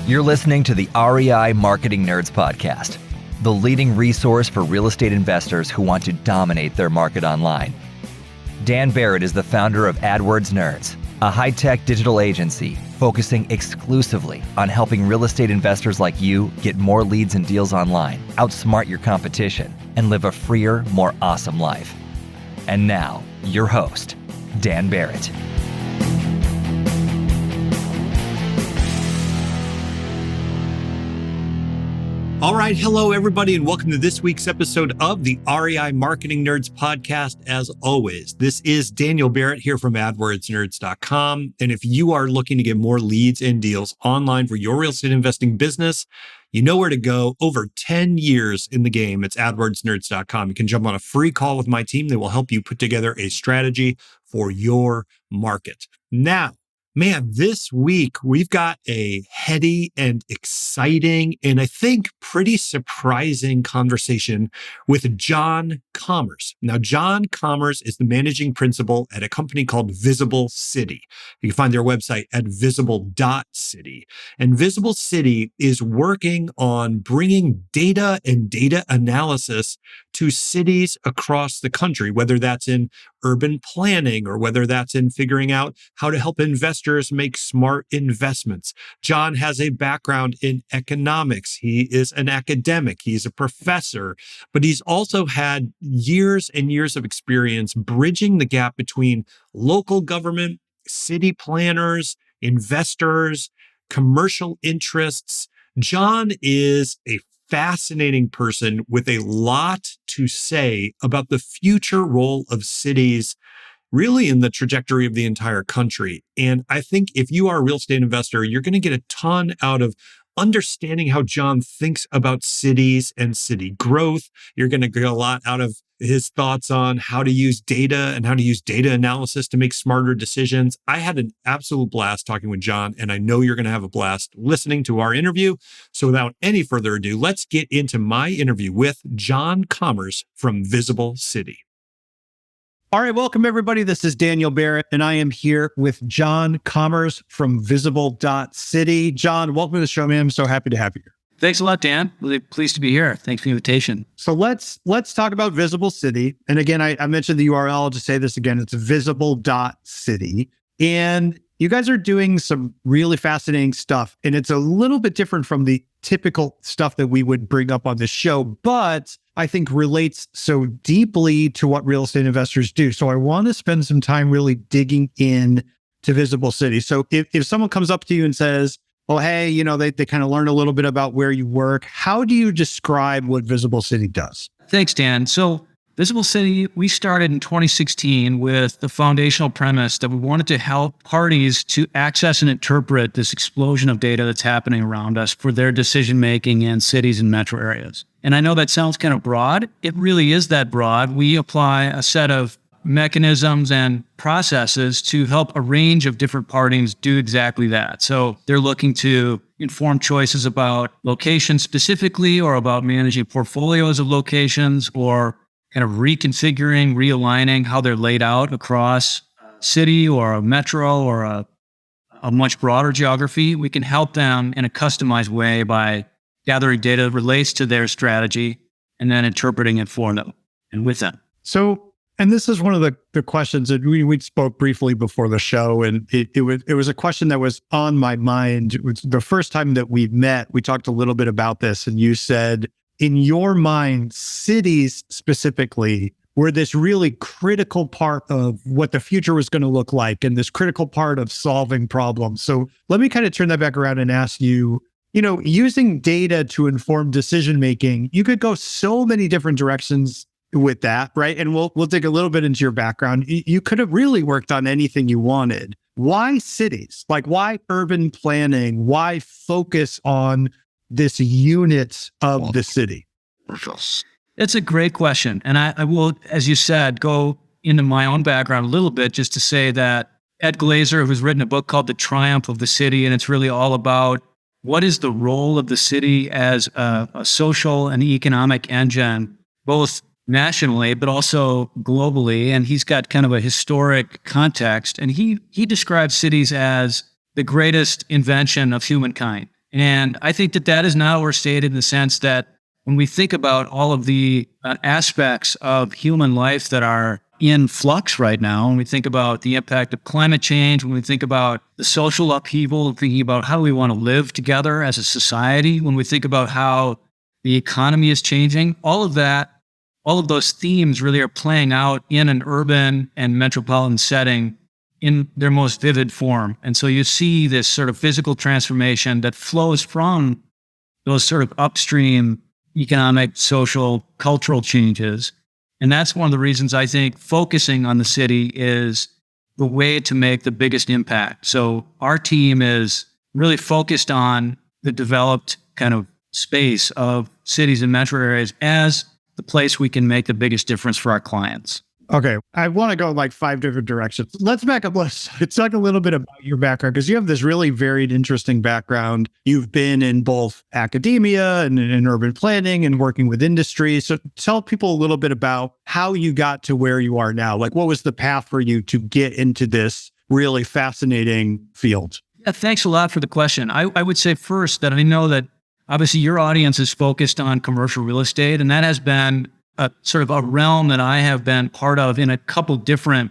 You're listening to the REI Marketing Nerds Podcast, the leading resource for real estate investors who want to dominate their market online. Dan Barrett is the founder of AdWords Nerds, a high-tech digital agency focusing exclusively on helping real estate investors like you get more leads and deals online, outsmart your competition, and live a freer, more awesome life. And now, your host, Dan Barrett. All right. Hello, everybody, and welcome to this week's episode of the REI Marketing Nerds Podcast. As always, this is Daniel Barrett here from AdWordsNerds.com. And if you are looking to get more leads and deals online for your real estate investing business, you know where to go. Over 10 years in the game, it's AdWordsNerds.com. You can jump on a free call with my team. They will help you put together a strategy for your market. Now, man, this week we've got a heady and exciting and I think pretty surprising conversation with John Commerce. Now, John Commerce is the managing principal at a company called Visible City. You can find their website at visible.city. And Visible City is working on bringing data and data analysis to cities across the country, whether that's in urban planning or whether that's in figuring out how to help investors make smart investments. John has a background in economics. He is an academic. He's a professor, but he's also had years and years of experience bridging the gap between local government, city planners, investors, commercial interests. John is a fascinating person with a lot to say about the future role of cities really in the trajectory of the entire country. And I think if you are a real estate investor, you're going to get a ton out of understanding how John thinks about cities and city growth. You're going to get a lot out of his thoughts on how to use data and how to use data analysis to make smarter decisions. I had an absolute blast talking with John, and I know you're going to have a blast listening to our interview. So without any further ado, let's get into my interview with John Commerce from Visible City. All right, welcome everybody. This is Daniel Barrett, and I am here with John Commerce from Visible.city. John, welcome to the show, man. I'm so happy to have you here. Thanks a lot, Dan. Really pleased to be here. Thanks for the invitation. So let's talk about Visible City. And again, I mentioned the URL. I'll just say this again. It's visible.city. And you guys are doing some really fascinating stuff. And it's a little bit different from the typical stuff that we would bring up on this show, but I think relates so deeply to what real estate investors do. So I want to spend some time really digging in to Visible City. So if someone comes up to you and says, oh, hey, they kind of learn a little bit about where you work, how do you describe what Visible City does? Thanks, Dan. So Visible City, we started in 2016 with the foundational premise that we wanted to help parties to access and interpret this explosion of data that's happening around us for their decision-making in cities and metro areas. And I know that sounds kind of broad. It really is that broad. We apply a set of mechanisms and processes to help a range of different parties do exactly that. So they're looking to inform choices about locations specifically, or about managing portfolios of locations, or kind of reconfiguring, realigning how they're laid out across a city or a metro or a much broader geography. We can help them in a customized way by gathering data that relates to their strategy and then interpreting it for them and with them. So, and this is one of the questions that we spoke briefly before the show, and it was a question that was on my mind. It was the first time that we met, we talked a little bit about this, and you said, in your mind, cities specifically were this really critical part of what the future was going to look like, and this critical part of solving problems. So let me kind of turn that back around and ask you, using data to inform decision-making, you could go so many different directions with that, right? And we'll dig a little bit into your background. You could have really worked on anything you wanted. Why cities? Like, why urban planning? Why focus on this unit of the city? It's a great question. And I will, as you said, go into my own background a little bit just to say that Ed Glazer, who's written a book called The Triumph of the City, and it's really all about what is the role of the city as a social and economic engine, both nationally, but also globally. And he's got kind of a historic context. And he describes cities as the greatest invention of humankind. And I think that is now overstated in the sense that when we think about all of the aspects of human life that are in flux right now, when we think about the impact of climate change, when we think about the social upheaval, thinking about how we want to live together as a society, when we think about how the economy is changing, all of those themes really are playing out in an urban and metropolitan setting in their most vivid form. And so you see this sort of physical transformation that flows from those sort of upstream economic, social, cultural changes. And that's one of the reasons I think focusing on the city is the way to make the biggest impact. So our team is really focused on the developed kind of space of cities and metro areas as the place we can make the biggest difference for our clients. Okay, I want to go like 5 different directions. Let's back up. Let's talk a little bit about your background, because you have this really varied, interesting background. You've been in both academia and in urban planning and working with industry. So tell people a little bit about how you got to where you are now. Like, what was the path for you to get into this really fascinating field? Yeah, thanks a lot for the question. I would say first that I know that obviously your audience is focused on commercial real estate, and that has been a sort of a realm that I have been part of in a couple different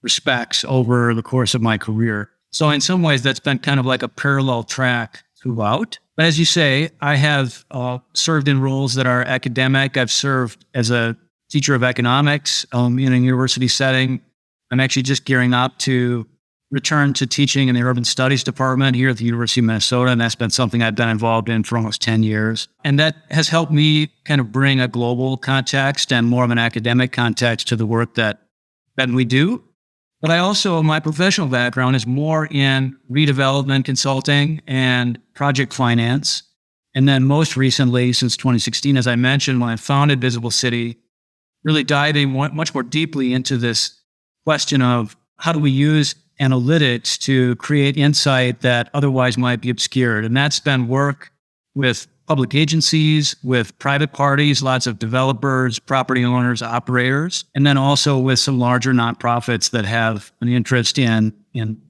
respects over the course of my career. So in some ways, that's been kind of like a parallel track throughout. But as you say, I have served in roles that are academic. I've served as a teacher of economics in a university setting. I'm actually just gearing up to return to teaching in the urban studies department here at the University of Minnesota. And that's been something I've been involved in for almost 10 years. And that has helped me kind of bring a global context and more of an academic context to the work that we do. But I also, my professional background is more in redevelopment consulting and project finance. And then most recently, since 2016, as I mentioned, when I founded Visible City, really diving much more deeply into this question of how do we use analytics to create insight that otherwise might be obscured. And that's been work with public agencies, with private parties, lots of developers, property owners, operators, and then also with some larger nonprofits that have an interest in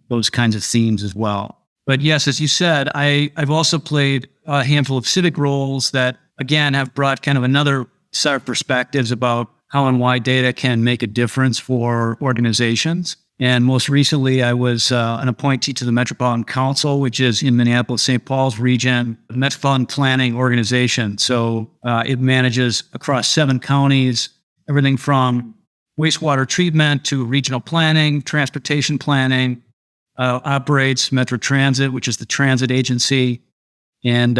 those kinds of themes as well. But yes, as you said, I've also played a handful of civic roles that, again, have brought kind of another set of perspectives about how and why data can make a difference for organizations. And most recently, I was an appointee to the Metropolitan Council, which is in Minneapolis-St. Paul's region, a metropolitan planning organization. So it manages across 7 counties, everything from wastewater treatment to regional planning, transportation planning, operates Metro Transit, which is the transit agency, and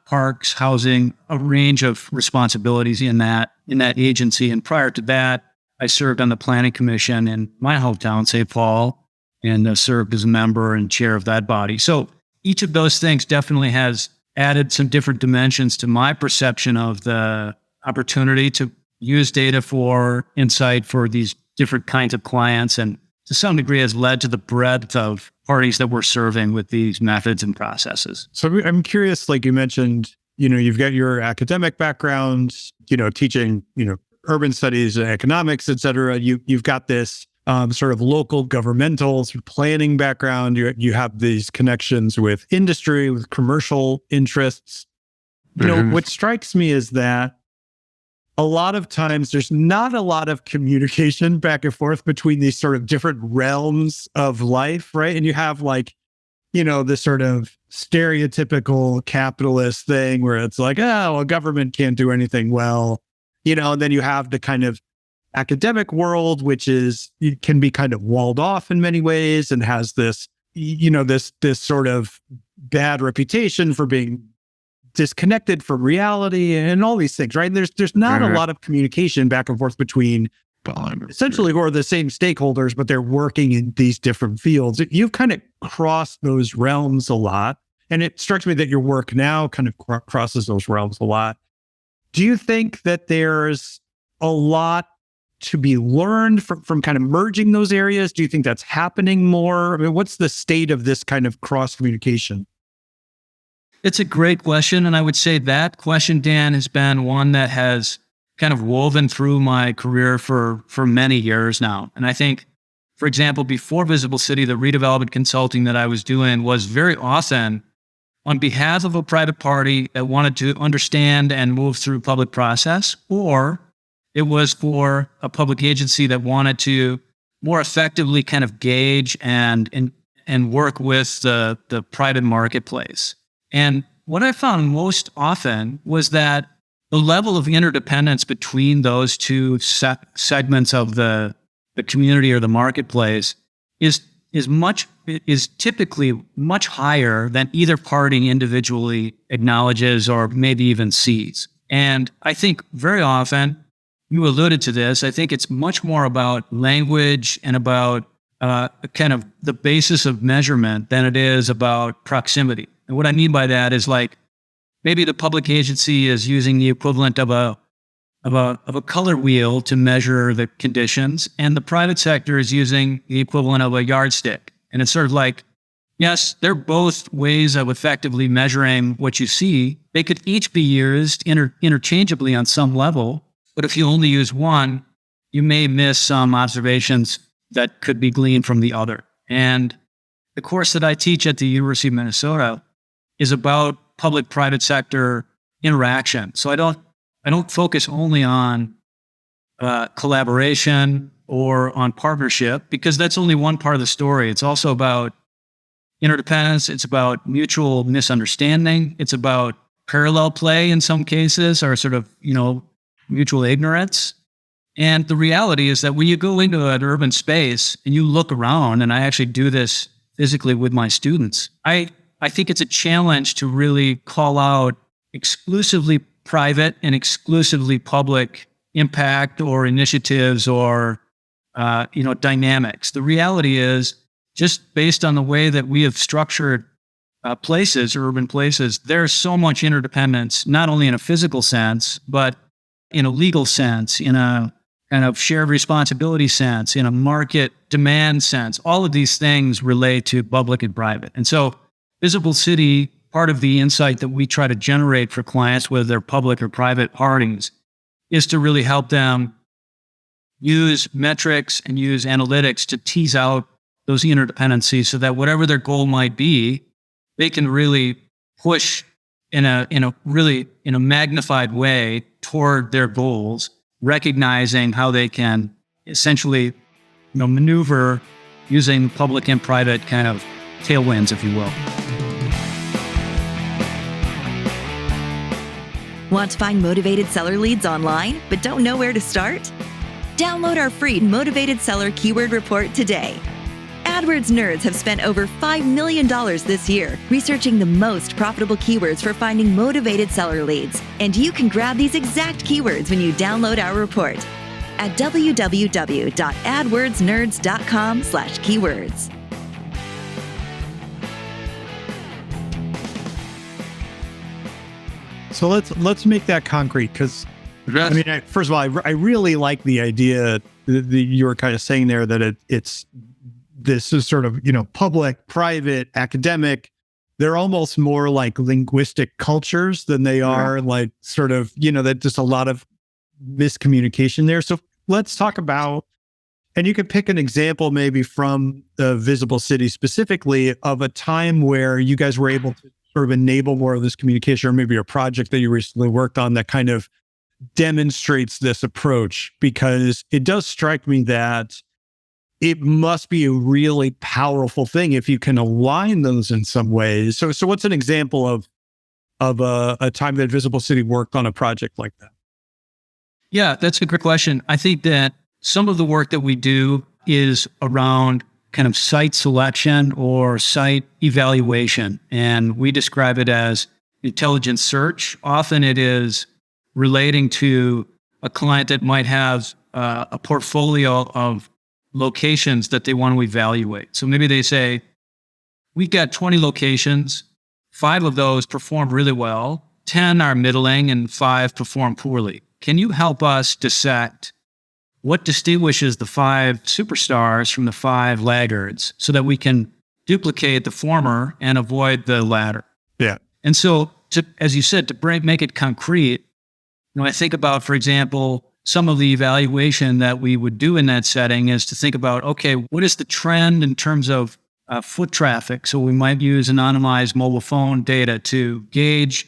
parks, housing, a range of responsibilities in that agency. And prior to that, I served on the planning commission in my hometown, St. Paul, and served as a member and chair of that body. So each of those things definitely has added some different dimensions to my perception of the opportunity to use data for insight for these different kinds of clients, and to some degree has led to the breadth of parties that we're serving with these methods and processes. So I'm curious, like you mentioned, you've got your academic background, teaching, urban studies, economics, et cetera. You've got this sort of local governmental sort of planning background. You have these connections with industry, with commercial interests. What strikes me is that a lot of times there's not a lot of communication back and forth between these sort of different realms of life, right? And you have this sort of stereotypical capitalist thing where it's like, government can't do anything well. And then you have the kind of academic world, which it can be kind of walled off in many ways and has this, this sort of bad reputation for being disconnected from reality and all these things, right? And there's not a lot of communication back and forth between essentially who are the same stakeholders, but they're working in these different fields. You've kind of crossed those realms a lot. And it strikes me that your work now kind of crosses those realms a lot. Do you think that there's a lot to be learned from kind of merging those areas? Do you think that's happening more? I mean, what's the state of this kind of cross communication? It's a great question. And I would say that question, Dan, has been one that has kind of woven through my career for many years now. And I think, for example, before Visible City, the redevelopment consulting that I was doing was very often on behalf of a private party that wanted to understand and move through public process, or it was for a public agency that wanted to more effectively kind of gauge and work with the private marketplace. And what I found most often was that the level of interdependence between those two segments of the community or the marketplace is typically much higher than either party individually acknowledges or maybe even sees. And I think very often, you alluded to this, I think it's much more about language and about kind of the basis of measurement than it is about proximity. And what I mean by that is like maybe the public agency is using the equivalent of a color wheel to measure the conditions, and the private sector is using the equivalent of a yardstick. And it's sort of like, yes, they're both ways of effectively measuring what you see. They could each be used interchangeably on some level, but if you only use one, you may miss some observations that could be gleaned from the other. And the course that I teach at the University of Minnesota is about public-private sector interaction. So I don't focus only on collaboration or on partnership, because that's only one part of the story. It's also about interdependence. It's about mutual misunderstanding. It's about parallel play in some cases, or sort of, mutual ignorance. And the reality is that when you go into an urban space and you look around, and I actually do this physically with my students, I think it's a challenge to really call out exclusively private and exclusively public impact or initiatives or dynamics. The reality is, just based on the way that we have structured places, urban places, there's so much interdependence, not only in a physical sense, but in a legal sense, in a kind of shared responsibility sense, in a market demand sense. All of these things relate to public and private. And so Visible City, part of the insight that we try to generate for clients, whether they're public or private parties, is to really help them use metrics and use analytics to tease out those interdependencies so that whatever their goal might be, they can really push in a magnified way toward their goals, recognizing how they can essentially maneuver using public and private kind of tailwinds, if you will. Want to find motivated seller leads online, but don't know where to start? Download our free Motivated Seller Keyword Report today. AdWords nerds have spent over $5 million this year researching the most profitable keywords for finding motivated seller leads. And you can grab these exact keywords when you download our report at www.adwordsnerds.com/keywords. So let's make that concrete, because first of all, I really like the idea that you were kind of saying there, that it's this is sort of public, private, academic. They're almost more like linguistic cultures than they are like sort of that just a lot of miscommunication there. So let's talk about, and you could pick an example maybe from the Visible City specifically of a time where you guys were able to sort of enable more of this communication, or maybe a project that you recently worked on that kind of demonstrates this approach, because it does strike me that it must be a really powerful thing if you can align those in some ways. So what's an example of a time that Visible City worked on a project like that? Yeah, that's a great question. I think that some of the work that we do is around kind of site selection or site evaluation, and we describe it as intelligent search. Often it is relating to a client that might have a portfolio of locations that they want to evaluate. So maybe they say, we've got 20 locations, 5 of those perform really well, 10 are middling, and 5 perform poorly. Can you help us dissect what distinguishes the 5 superstars from the 5 laggards so that we can duplicate the former and avoid the latter? Yeah. And so, as you said, to make it concrete, I think about, for example, some of the evaluation that we would do in that setting is to think about, okay, what is the trend in terms of foot traffic. So we might use anonymized mobile phone data to gauge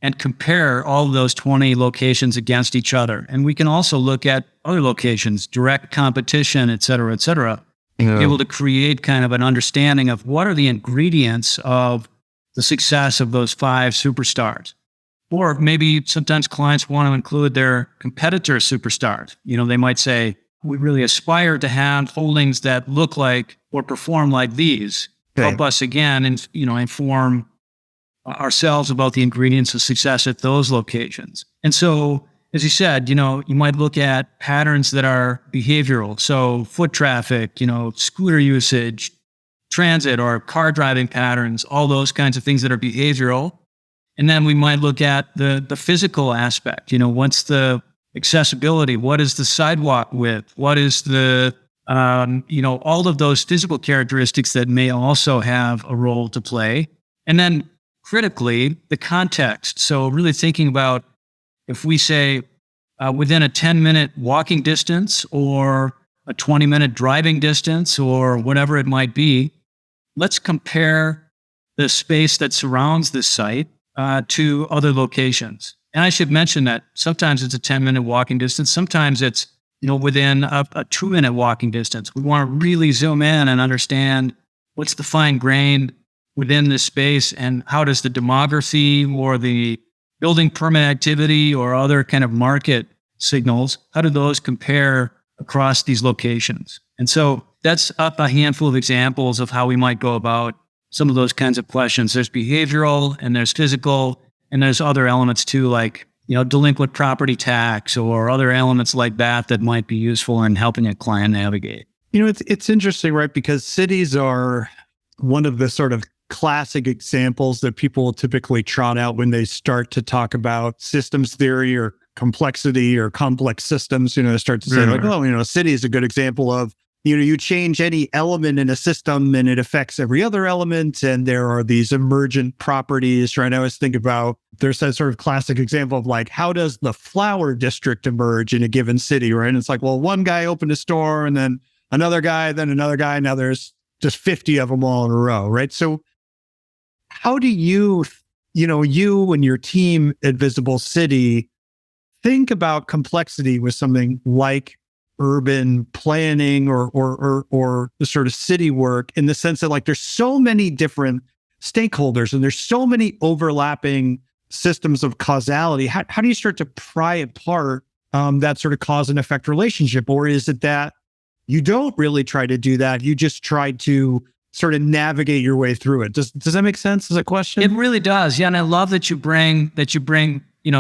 and compare all of those 20 locations against each other. And we can also look at other locations, direct competition, et cetera, be able to create kind of an understanding of what are the ingredients of the success of those 5 superstars. Or maybe sometimes clients want to include their competitor superstars. They might say, we really aspire to have holdings that look like or perform like these. Okay. Help us again and inform ourselves about the ingredients of success at those locations. And so, as you said, you might look at patterns that are behavioral. So foot traffic, scooter usage, transit or car driving patterns, all those kinds of things that are behavioral. And then we might look at the physical aspect. What's the accessibility? What is the sidewalk width? What is the, all of those physical characteristics that may also have a role to play. And then critically, the context. So really thinking about if we say within a 10-minute walking distance or a 20-minute driving distance or whatever it might be, let's compare the space that surrounds this site to other locations. And I should mention that sometimes it's a 10-minute walking distance. Sometimes it's within a 2-minute walking distance. We want to really zoom in and understand what's the fine grain within this space and how does the demography or the building permit activity or other kind of market signals, how do those compare across these locations? And so that's a handful of examples of how we might go about some of those kinds of questions. There's behavioral and there's physical and there's other elements too, like, delinquent property tax or other elements like that might be useful in helping a client navigate. It's interesting, right? Because cities are one of the sort of classic examples that people will typically trot out when they start to talk about systems theory or complexity or complex systems. They start to say a city is a good example of, you change any element in a system and it affects every other element. And there are these emergent properties, right? I always think about, there's that sort of classic example of like, how does the flower district emerge in a given city, right? And it's like, well, one guy opened a store and then another guy, then another guy. Now there's just 50 of them all in a row, right? So how do you and your team at Visible City think about complexity with something like urban planning or the sort of city work, in the sense that like there's so many different stakeholders and there's so many overlapping systems of causality? How do you start to pry apart that sort of cause and effect relationship? Or is it that you don't really try to do that, you just try to sort of navigate your way through it? Does that make sense as a question? It really does. Yeah. And I love that you bring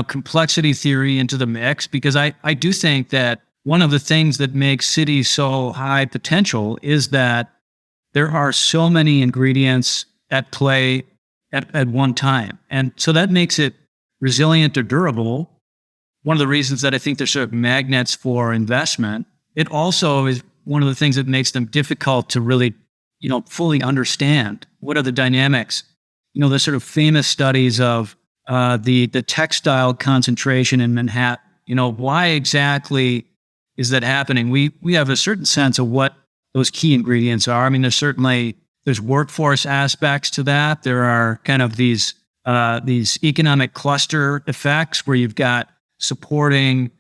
complexity theory into the mix, because I do think that one of the things that makes cities so high potential is that there are so many ingredients at play at one time. And so that makes it resilient or durable. One of the reasons that I think they're sort of magnets for investment. It also is one of the things that makes them difficult to really, fully understand. What are the dynamics? The sort of famous studies of the textile concentration in Manhattan. Why exactly is that happening? We have a certain sense of what those key ingredients are. I mean, there's workforce aspects to that. There are kind of these economic cluster effects where you've got supporting,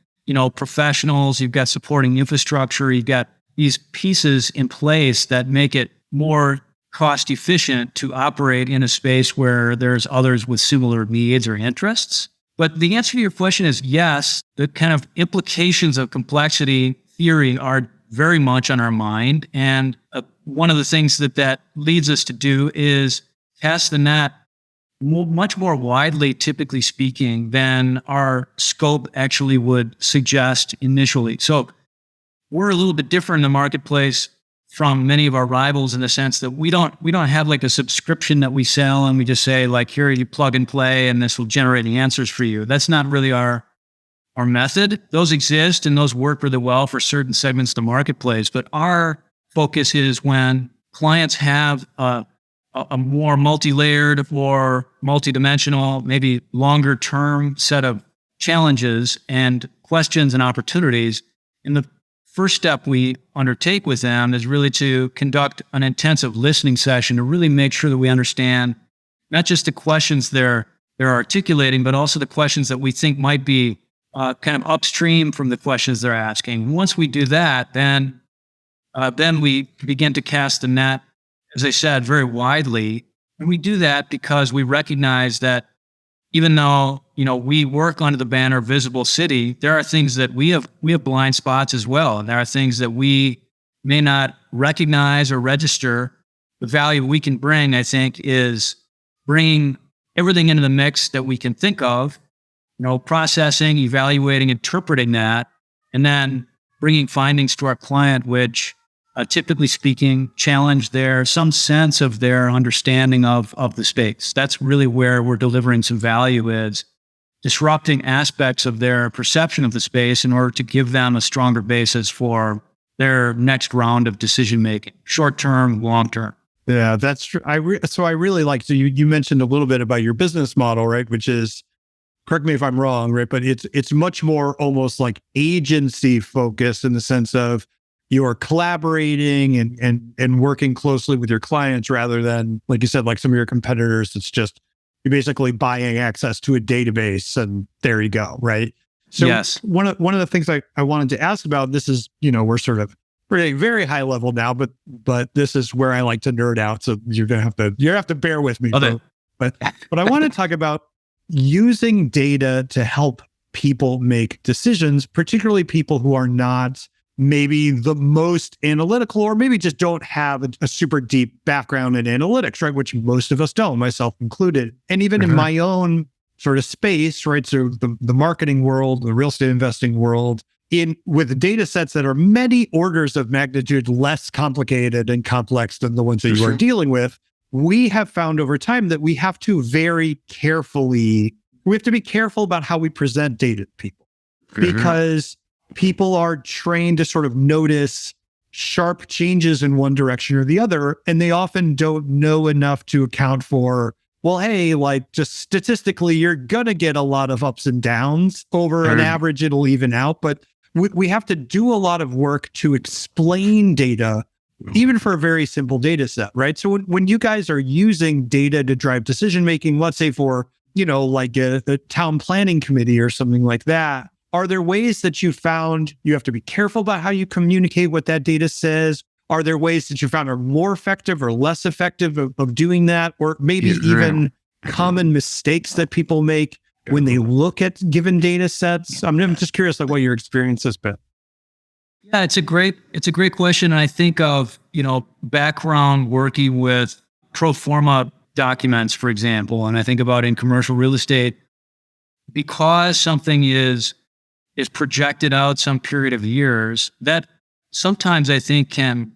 professionals, you've got supporting infrastructure, you've got these pieces in place that make it more cost efficient to operate in a space where there's others with similar needs or interests. But the answer to your question is yes. The kind of implications of complexity theory are very much on our mind. And one of the things that leads us to do is cast the net much more widely, typically speaking, than our scope actually would suggest initially. So we're a little bit different in the marketplace from many of our rivals in the sense that we don't have like a subscription that we sell and we just say like, here, you plug and play and this will generate the answers for you. That's not really our method. Those exist and those work really well for certain segments of the marketplace. But our focus is when clients have a more multi-layered or multi-dimensional, maybe longer term set of challenges and questions and opportunities. In the first step we undertake with them is really to conduct an intensive listening session to really make sure that we understand not just the questions they're articulating, but also the questions that we think might be kind of upstream from the questions they're asking. Once we do that, then we begin to cast the net, as I said, very widely. And we do that because we recognize that even though, we work under the banner Visible City, there are things that we have blind spots as well. And there are things that we may not recognize or register. The value we can bring, I think, is bringing everything into the mix that we can think of, processing, evaluating, interpreting that, and then bringing findings to our client, which typically speaking, challenge some sense of their understanding of the space. That's really where we're delivering some value, is disrupting aspects of their perception of the space in order to give them a stronger basis for their next round of decision-making, short-term, long-term. Yeah, that's true. I really like, so you mentioned a little bit about your business model, right? Which is, correct me if I'm wrong, right? But it's much more almost like agency focused in the sense of you're collaborating and working closely with your clients rather than, like you said, like some of your competitors, it's just you're basically buying access to a database and there you go, right? So yes. One of the things I wanted to ask about, this is, we're sort of very, very high level now, but this is where I like to nerd out. So you're gonna have to bear with me. Okay. But I want to talk about using data to help people make decisions, particularly people who are not maybe the most analytical, or maybe just don't have a super deep background in analytics, right? Which most of us don't, myself included. And even in my own sort of space, right? So the marketing world, the real estate investing world, with data sets that are many orders of magnitude less complicated and complex than the ones that you are dealing with, we have found over time that we have to be careful about how we present data to people, because people are trained to sort of notice sharp changes in one direction or the other, and they often don't know enough to account for, well, hey, like just statistically, you're going to get a lot of ups and downs. Over an average, it'll even out. But we have to do a lot of work to explain data, even for a very simple data set, right? So when you guys are using data to drive decision-making, let's say for, like a town planning committee or something like that, are there ways that you found you have to be careful about how you communicate what that data says? Are there ways that you found are more effective or less effective of doing that? Or maybe even common mistakes that people make when they look at given data sets? I'm just curious, like what your experience has been. Yeah, it's a great question. And I think of, background working with pro forma documents, for example. And I think about in commercial real estate, because something is projected out some period of years, that sometimes I think can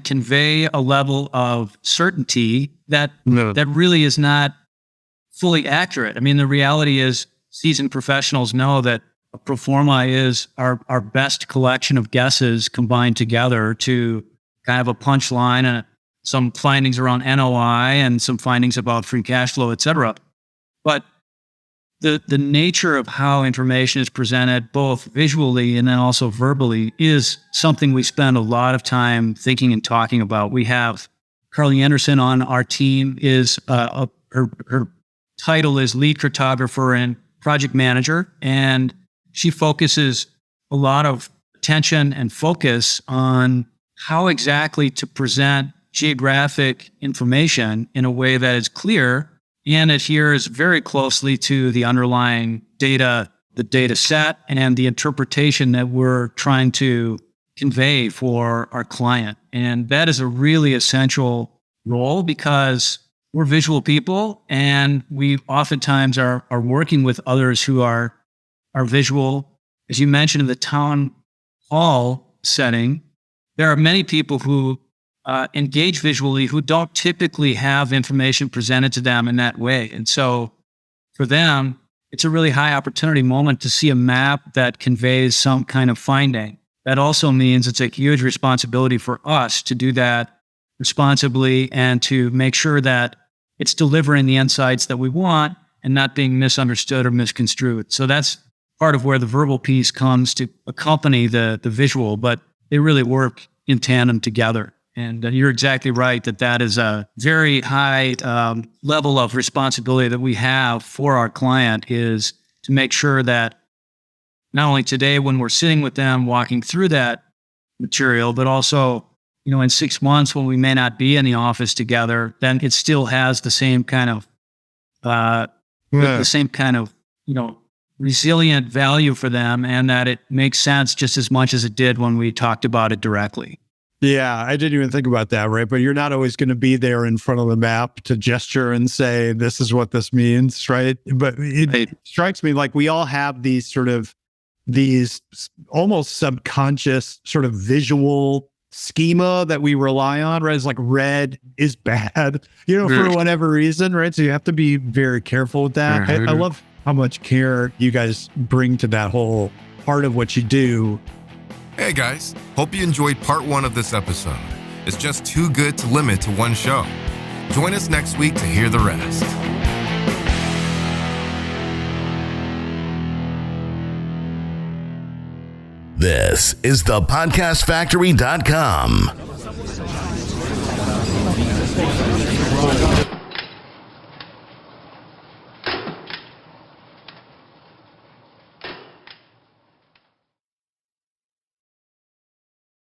convey a level of certainty that really is not fully accurate. I mean, the reality is seasoned professionals know that a pro forma is our best collection of guesses combined together to kind of a punchline and some findings around NOI and some findings about free cash flow, et cetera. But the nature of how information is presented, both visually and then also verbally, is something we spend a lot of time thinking and talking about. We have Carly Anderson on our team. Her title is lead cartographer and project manager, and she focuses a lot of attention and focus on how exactly to present geographic information in a way that is clear and adheres very closely to the underlying data, the data set, and the interpretation that we're trying to convey for our client. And that is a really essential role because we're visual people, and we oftentimes are working with others who are visual. As you mentioned, in the town hall setting, there are many people who engage visually who don't typically have information presented to them in that way. And so for them, it's a really high opportunity moment to see a map that conveys some kind of finding. That also means it's a huge responsibility for us to do that responsibly and to make sure that it's delivering the insights that we want and not being misunderstood or misconstrued. So that's part of where the verbal piece comes to accompany the visual, but they really work in tandem together. And you're exactly right that is a very high level of responsibility that we have for our client, is to make sure that not only today when we're sitting with them walking through that material, but also, in 6 months when we may not be in the office together, then it still has the same kind of resilient value for them, and that it makes sense just as much as it did when we talked about it directly. Yeah, I didn't even think about that, right? But you're not always going to be there in front of the map to gesture and say, this is what this means, right? But it strikes me like we all have these almost subconscious sort of visual schema that we rely on, right? It's like red is bad, for whatever reason, right? So you have to be very careful with that. I love how much care you guys bring to that whole part of what you do. Hey guys, hope you enjoyed part 1 of this episode. It's just too good to limit to one show. Join us next week to hear the rest. This is the podcastfactory.com.